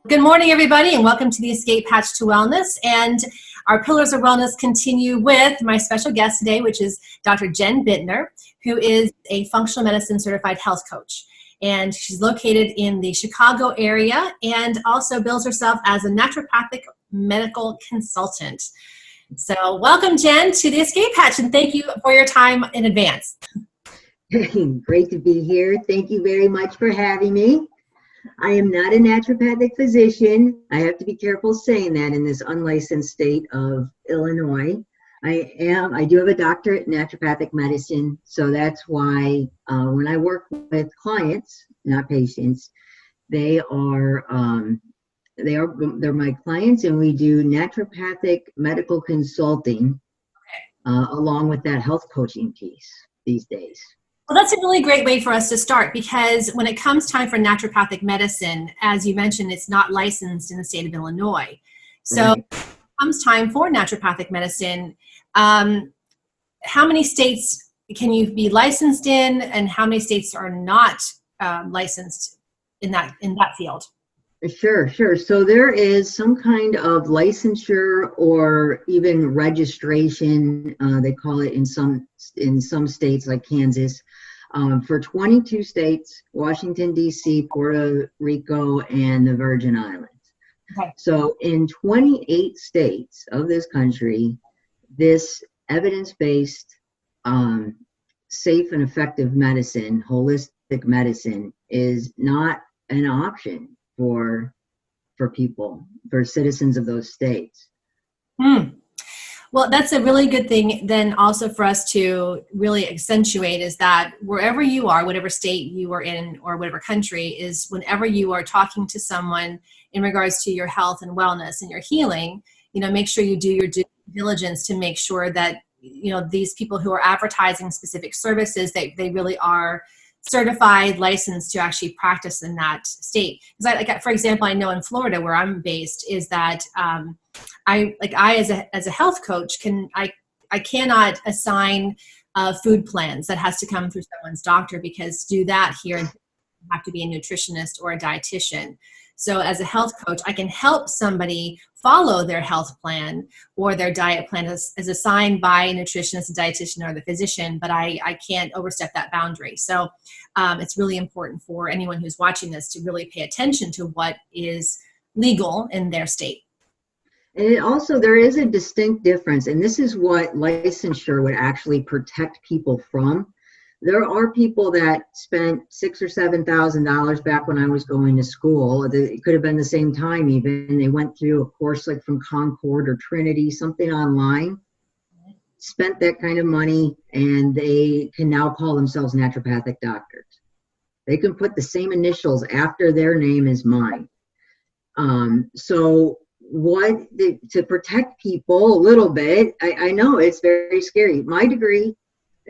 Good morning, everybody, and welcome to the Escape Hatch to Wellness. And our Pillars of Wellness continue with my special guest today, which is Dr. Jen Bittner, who is a functional medicine certified health coach. And she's located in the Chicago area and also bills herself as a naturopathic medical consultant. So welcome, Jen, to the Escape Hatch, and thank you for your time in advance. Great to be here. Thank you very much for having me. I am not a naturopathic physician. I have to be careful saying that in this unlicensed state of Illinois. I do have a doctorate in naturopathic medicine, so that's why when I work with clients, not patients, they're my clients, and we do naturopathic medical consulting along with that health coaching piece these days. Well, that's a really great way for us to start, because when it comes time for naturopathic medicine, as you mentioned, it's not licensed in the state of Illinois. So Right. when it comes time for naturopathic medicine, how many states can you be licensed in, and how many states are not licensed in that field? Sure. So there is some kind of licensure or even registration, they call it in some states like Kansas, for 22 states, Washington, D.C., Puerto Rico, and the Virgin Islands. Okay. So in 28 states of this country, this evidence-based, safe and effective medicine, holistic medicine, is not an option for people, for citizens of those states. Well, that's a really good thing then also for us to really accentuate, is that wherever you are, whatever state you are in or whatever country, is whenever you are talking to someone in regards to your health and wellness and your healing, make sure you do your due diligence to make sure that, these people who are advertising specific services, they really are certified, licensed to actually practice in that state. Because for example, I know in Florida, where I'm based, is that I as a health coach I cannot assign food plans. That has to come through someone's doctor, because to do that here, you have to be a nutritionist or a dietitian. So as a health coach, I can help somebody follow their health plan or their diet plan as assigned by a nutritionist, a dietitian, or the physician, but I can't overstep that boundary. So it's really important for anyone who's watching this to really pay attention to what is legal in their state. And also, there is a distinct difference, and this is what licensure would actually protect people from. There are people that spent $6,000 or $7,000 back when I was going to school. It could have been the same time even. They went through a course like from Concord or Trinity, something online, spent that kind of money, and they can now call themselves naturopathic doctors. They can put the same initials after their name as mine. To protect people a little bit, I know it's very scary. My degree,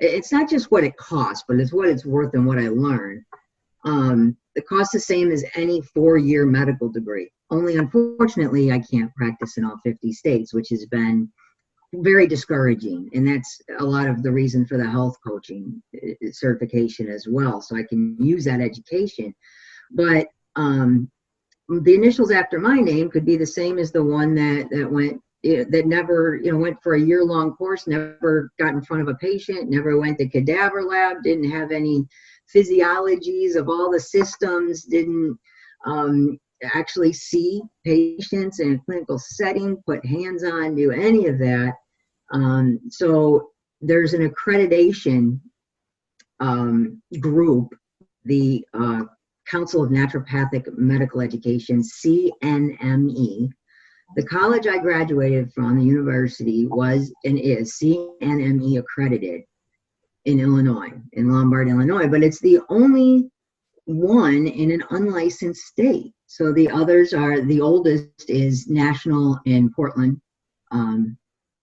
it's not just what it costs, but it's what it's worth and what I learned. It costs the same as any 4-year medical degree. Only, unfortunately, I can't practice in all 50 states, which has been very discouraging. And that's a lot of the reason for the health coaching certification as well, so I can use that education. But the initials after my name could be the same as the one that never, went for a year-long course, never got in front of a patient, never went to cadaver lab, didn't have any physiologies of all the systems, didn't actually see patients in a clinical setting, put hands on, do any of that. So there's an accreditation group, the Council of Naturopathic Medical Education, CNME. The college I graduated from, the university, was and is CNME accredited in Illinois, in Lombard, Illinois, but it's the only one in an unlicensed state. So the others are, the oldest is national in Portland,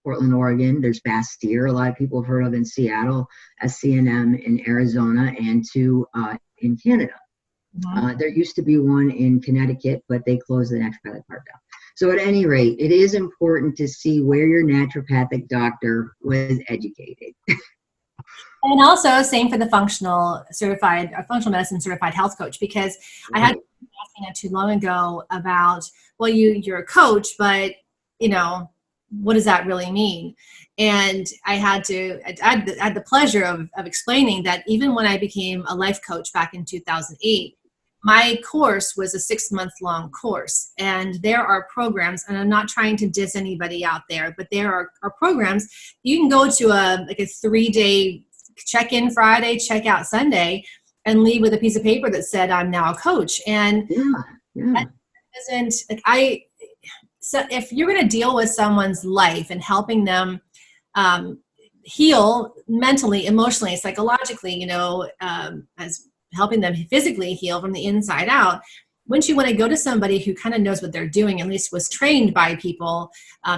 Oregon. There's Bastyr, a lot of people have heard of in Seattle, SCNM in Arizona, and 2 in Canada. There used to be one in Connecticut, but they closed the naturopathic part down. So at any rate, it is important to see where your naturopathic doctor was educated. And also, same for the functional medicine certified health coach, because I had asked me not too long ago about, well, you're a coach, but what does that really mean? And I had the pleasure of explaining that even when I became a life coach back in 2008, my course was a 6-month long course. And there are programs, and I'm not trying to diss anybody out there, but there are programs you can go to a 3-day check-in Friday, check-out Sunday, and leave with a piece of paper that said, I'm now a coach. And that doesn't, so if you're going to deal with someone's life and helping them heal mentally, emotionally, psychologically, as helping them physically heal from the inside out, wouldn't you want to go to somebody who kind of knows what they're doing, at least was trained by people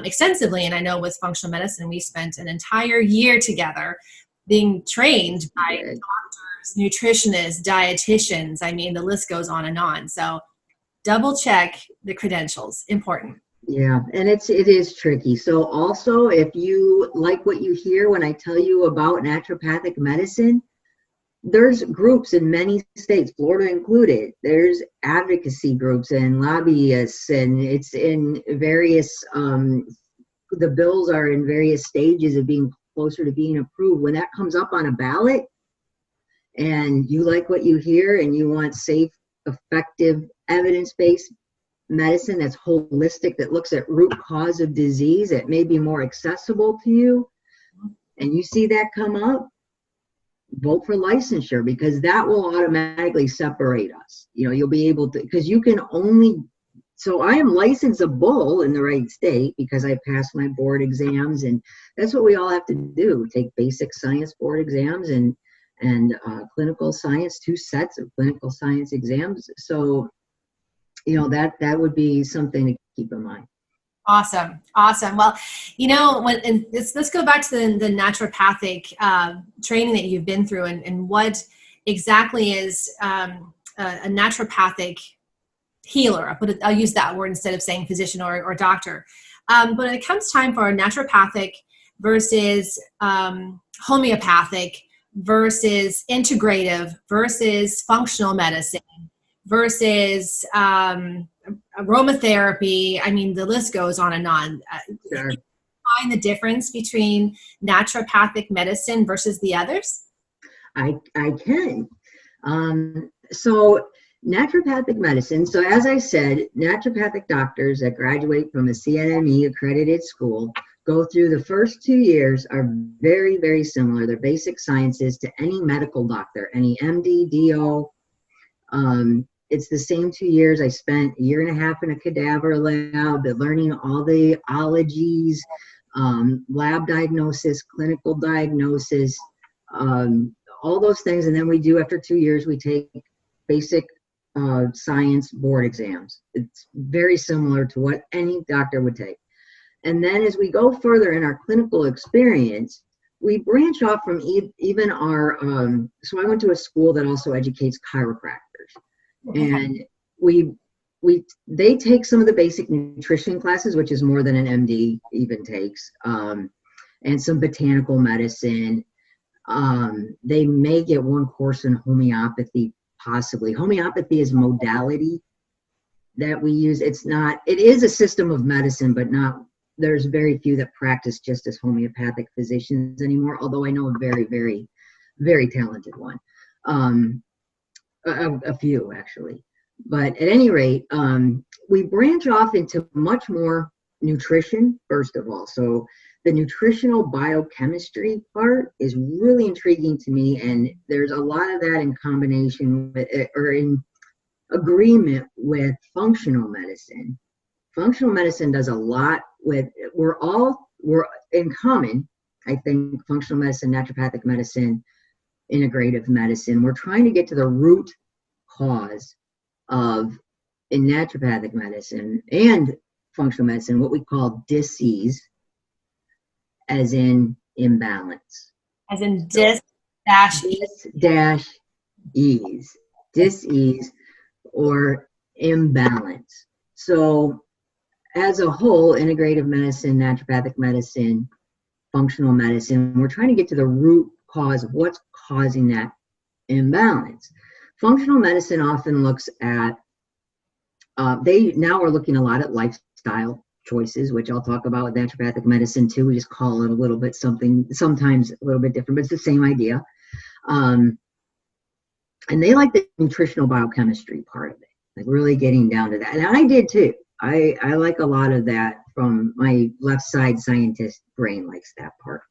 extensively? And I know with functional medicine, we spent an entire year together being trained by doctors, nutritionists, dietitians. I mean, the list goes on and on. So double check the credentials. Important. Yeah, and it is tricky. So also, if you like what you hear when I tell you about naturopathic medicine, there's groups in many states, Florida included. There's advocacy groups and lobbyists, and it's in various, the bills are in various stages of being closer to being approved. When that comes up on a ballot and you like what you hear and you want safe, effective, evidence-based medicine that's holistic, that looks at root cause of disease, that may be more accessible to you, and you see that come up, vote for licensure, because that will automatically separate us. You'll be able to, because you can only, so I am licensable in the right state because I passed my board exams, and that's what we all have to do, take basic science board exams and clinical science, 2 sets of clinical science exams. So that would be something to keep in mind. Awesome. Well, let's go back to the naturopathic training that you've been through, and what exactly is a naturopathic healer. I'll use that word instead of saying physician or doctor. But when it comes time for naturopathic versus homeopathic versus integrative versus functional medicine versus aromatherapy, I mean, the list goes on and on. Sure. Can you find the difference between naturopathic medicine versus the others? I can. So naturopathic medicine, so as I said, naturopathic doctors that graduate from a CNME accredited school go through the first 2 years are very, very similar. They're basic sciences to any medical doctor, any MD, DO. It's the same 2 years. I spent 1.5 years in a cadaver lab, learning all the ologies, lab diagnosis, clinical diagnosis, all those things. And then we do, after 2 years, we take basic science board exams. It's very similar to what any doctor would take. And then as we go further in our clinical experience, we branch off from even our, so I went to a school that also educates chiropractors. And they take some of the basic nutrition classes, which is more than an MD even takes, and some botanical medicine. They may get one course in homeopathy, possibly. Homeopathy is modality that we use. It is a system of medicine, but there's very few that practice just as homeopathic physicians anymore, although I know a very, very, very talented one. A few, actually. But at any rate, we branch off into much more nutrition, first of all. So the nutritional biochemistry part is really intriguing to me, and there's a lot of that in combination with, or in agreement with functional medicine. Functional medicine does a lot with, we're in common, I think, functional medicine, naturopathic medicine, integrative medicine. We're trying to get to the root cause of, in naturopathic medicine and functional medicine, what we call disease, as in imbalance. As in dis-ease. Dis-ease or imbalance. So as a whole, integrative medicine, naturopathic medicine, functional medicine, we're trying to get to the root cause of what's causing that imbalance. Functional medicine often looks at they now are looking a lot at lifestyle choices, which I'll talk about with naturopathic medicine too. We just call it a little bit something, sometimes a little bit different, but it's the same idea. And they like the nutritional biochemistry part of it, like really getting down to that. And I did too. I like a lot of that from my left side scientist brain likes that part.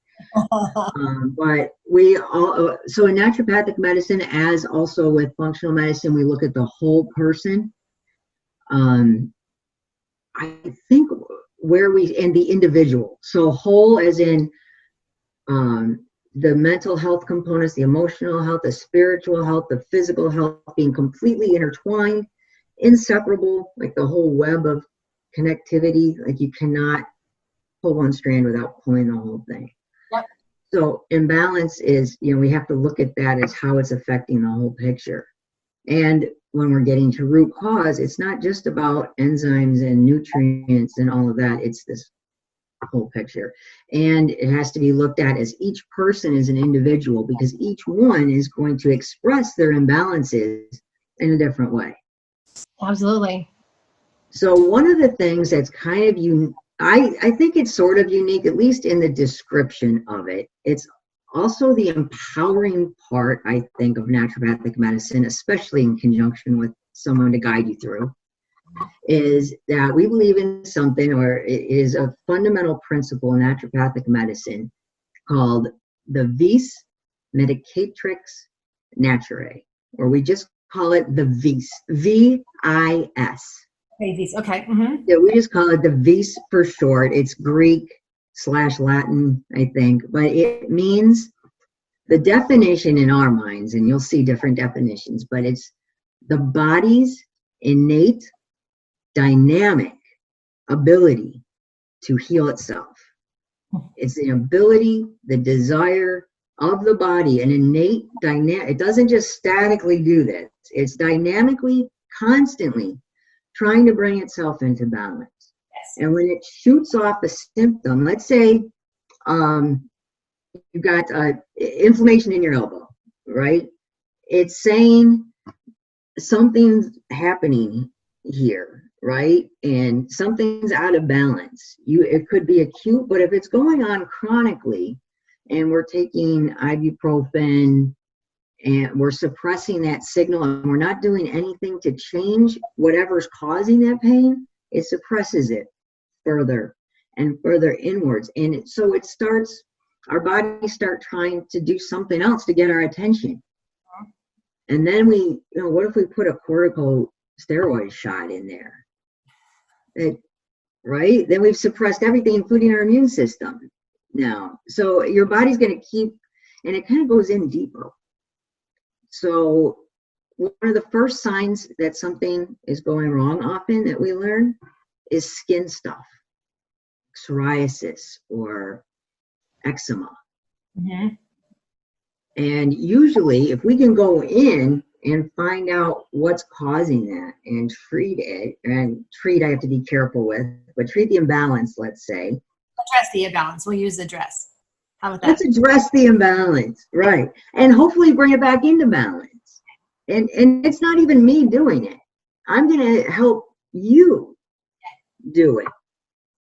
But we all, so in naturopathic medicine, as also with functional medicine, we look at the whole person. I think where we, and the individual. So whole as in the mental health components, the emotional health, the spiritual health, the physical health being completely intertwined, inseparable, like the whole web of connectivity. Like you cannot pull one strand without pulling the whole thing. Yep. So imbalance is, we have to look at that as how it's affecting the whole picture. And when we're getting to root cause, it's not just about enzymes and nutrients and all of that. It's this whole picture. And it has to be looked at as each person is an individual, because each one is going to express their imbalances in a different way. Absolutely. So one of the things that's kind of unique, I think it's sort of unique, at least in the description of it. It's also the empowering part, I think, of naturopathic medicine, especially in conjunction with someone to guide you through, is that we believe in something, or it is a fundamental principle in naturopathic medicine called the vis medicatrix naturae, or we just call it the vis, V-I-S. Okay. Mm-hmm. Yeah, we just call it the vis for short. It's Greek/Latin, I think, but it means, the definition in our minds, and you'll see different definitions, but it's the body's innate, dynamic ability to heal itself. It's the ability, the desire of the body, an innate dynamic. It doesn't just statically do this. It's dynamically, constantly trying to bring itself into balance. Yes. And when it shoots off a symptom, let's say you've got inflammation in your elbow, right? It's saying something's happening here, right? And something's out of balance. It could be acute, but if it's going on chronically and we're taking ibuprofen and we're suppressing that signal and we're not doing anything to change whatever's causing that pain, it suppresses it further and further inwards. And so it starts, our bodies start trying to do something else to get our attention. And then what if we put a corticosteroid shot in there? Right? Then we've suppressed everything, including our immune system now. So your body's going to keep, and it kind of goes in deeper. So one of the first signs that something is going wrong often that we learn is skin stuff, psoriasis or eczema. Mm-hmm. And usually if we can go in and find out what's causing that and treat it, and treat I have to be careful with, but treat the imbalance, let's say. Address the imbalance. We'll use address. How about that? Let's address the imbalance, right? And hopefully bring it back into balance. And it's not even me doing it. I'm going to help you do it,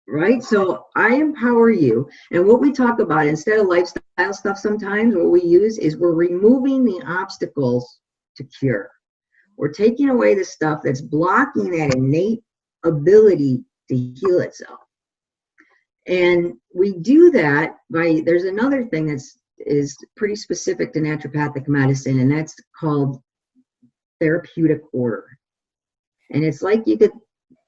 right? So I empower you. And what we talk about, instead of lifestyle stuff sometimes, what we use is we're removing the obstacles to cure. We're taking away the stuff that's blocking that innate ability to heal itself. And we do that by, there's another thing is pretty specific to naturopathic medicine, and that's called therapeutic order. And it's like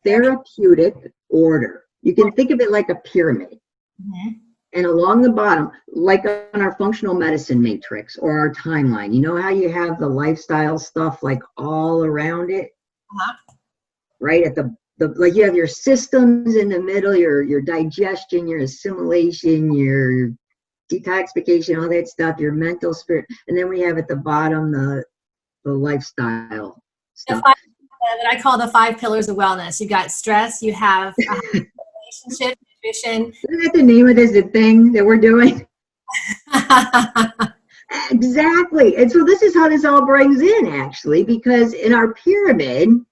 therapeutic order. You can think of it like a pyramid. Mm-hmm. And along the bottom, like on our functional medicine matrix or our timeline, you know how you have the lifestyle stuff like all around it? Uh-huh. Right at the like you have your systems in the middle, your digestion, your assimilation, your detoxification, all that stuff, your mental, spirit, and then we have at the bottom the lifestyle stuff. That I call the 5 pillars of wellness. You got stress, you have relationship, nutrition. Isn't that the name of this thing that we're doing? Exactly. And so this is how this all brings in, actually, because in our pyramid,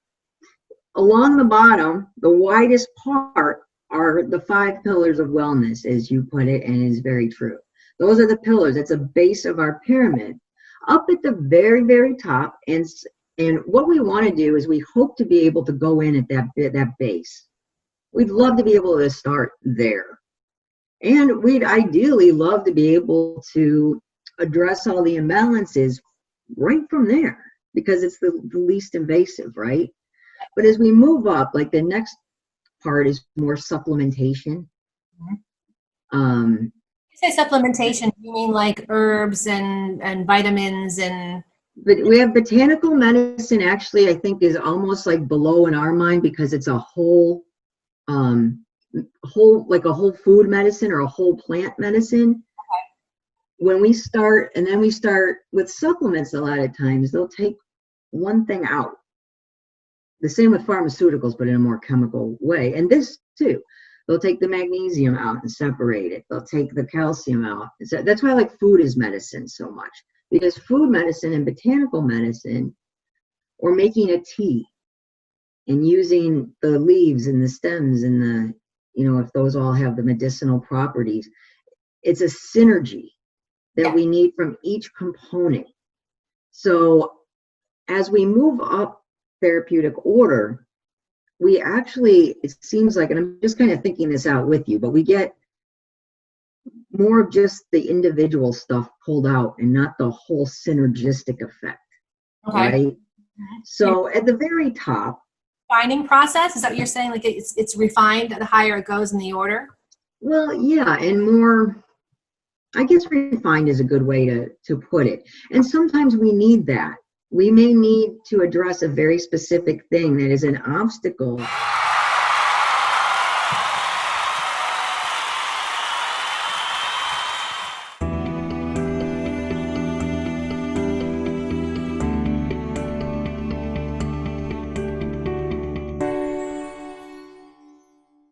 along the bottom, the widest part are the 5 pillars of wellness, as you put it, and is very true. Those are the pillars. It's a base of our pyramid. Up at the very, very top, and what we want to do is we hope to be able to go in at that base. We'd love to be able to start there. And we'd ideally love to be able to address all the imbalances right from there, because it's the least invasive, right? But as we move up, like the next part is more supplementation. You say supplementation, you mean like herbs and vitamins and... But we have botanical medicine, actually, I think is almost like below in our mind, because it's a whole like a whole food medicine or a whole plant medicine. When we start, and then we start with supplements, a lot of times they'll take one thing out. The same with pharmaceuticals, but in a more chemical way. And this too, they'll take the magnesium out and separate it. They'll take the calcium out. So that's why I like food as medicine so much, because food medicine and botanical medicine, or making a tea and using the leaves and the stems and the, if those all have the medicinal properties, it's a synergy that we need from each component. So as we move up therapeutic order, we actually, it seems like, and I'm just kind of thinking this out with you, but we get more of just the individual stuff pulled out and not the whole synergistic effect, right? So at the very top, refining process, is that what you're saying? Like it's refined the higher it goes in the order? Well, yeah, and more, I guess refined is a good way to put it. And sometimes we need that. We may need to address a very specific thing that is an obstacle